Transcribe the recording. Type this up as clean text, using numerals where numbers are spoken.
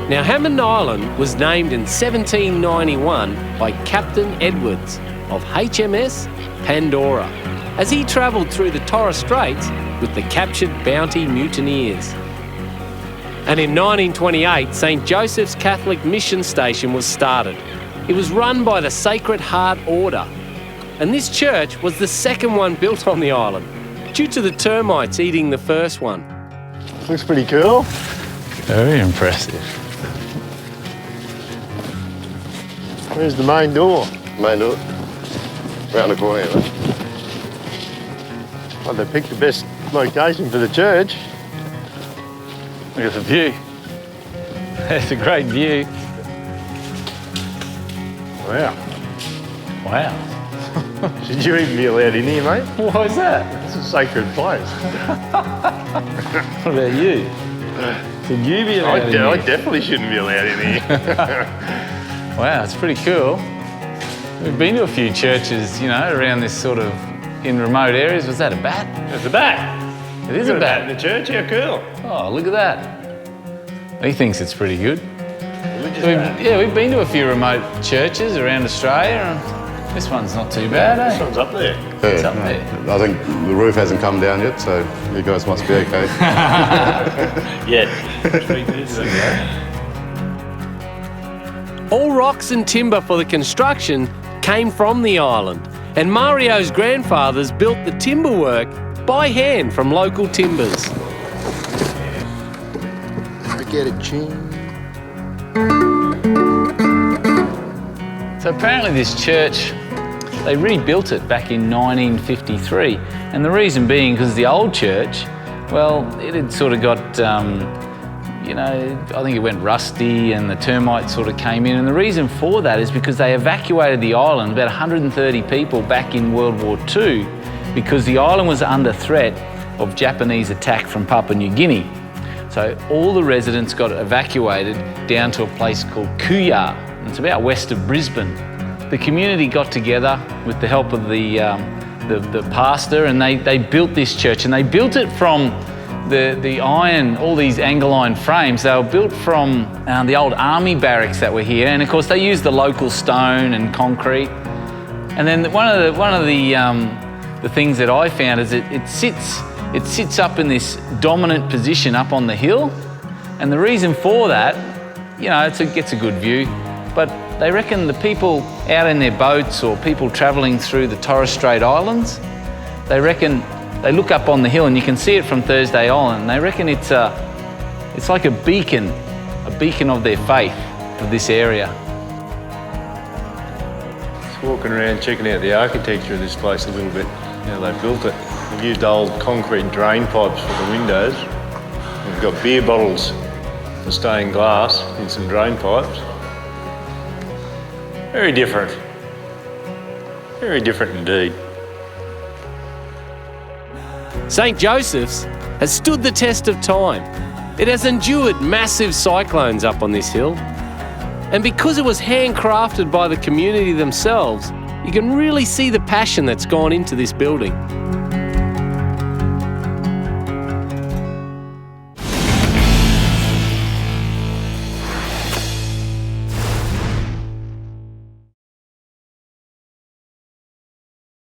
Now, Hammond Island was named in 1791 by Captain Edwards of HMS Pandora as he travelled through the Torres Straits with the captured Bounty mutineers. And in 1928, St. Joseph's Catholic Mission Station was started. It was run by the Sacred Heart Order, and this church was the second one built on the island, due to the termites eating the first one. Looks pretty cool. Very impressive. Where's the main door? Main door. Round the corner here, mate. Well, they picked the best location for the church. Look at the view. That's a great view. Wow. Wow. Should you even be allowed in here, mate? Why is that? It's a sacred place. What about you? Should you be allowed in here? I definitely shouldn't be allowed in here. Wow, it's pretty cool. We've been to a few churches, you know, around this sort of, in remote areas. Was that a bat? It's a bat. It is a bat. In the church, how cool. Oh, look at that. He thinks it's pretty good. We've been to a few remote churches around Australia, and this one's not too bad, eh? This one's up there. It's up there. I think the roof hasn't come down yet, so you guys must be okay. Yeah. All rocks and timber for the construction came from the island, and Mario's grandfathers built the timber work by hand from local timbers. Get a chin. So apparently this church, they rebuilt it back in 1953, and the reason being because the old church, well, it had sort of got, you know, I think it went rusty and the termites sort of came in, and the reason for that is because they evacuated the island, about 130 people back in World War II, because the island was under threat of Japanese attack from Papua New Guinea. So all the residents got evacuated down to a place called Kuya. It's about west of Brisbane. The community got together with the help of the pastor, and they built this church, and they built it from the iron, all these angle iron frames. They were built from the old army barracks that were here, and of course they used the local stone and concrete. And then one of the things that I found is it sits up in this dominant position up on the hill, and the reason for that, you know, it gets a good view, but they reckon the people out in their boats or people travelling through the Torres Strait Islands, they reckon they look up on the hill and you can see it from Thursday Island, and they reckon it's like a beacon of their faith for this area. Just walking around checking out the architecture of this place a little bit. How they built it. They've used old concrete drain pipes for the windows. We've got beer bottles for stained glass in some drain pipes. Very different. Very different indeed. St. Joseph's has stood the test of time. It has endured massive cyclones up on this hill. And because it was handcrafted by the community themselves, you can really see the passion that's gone into this building.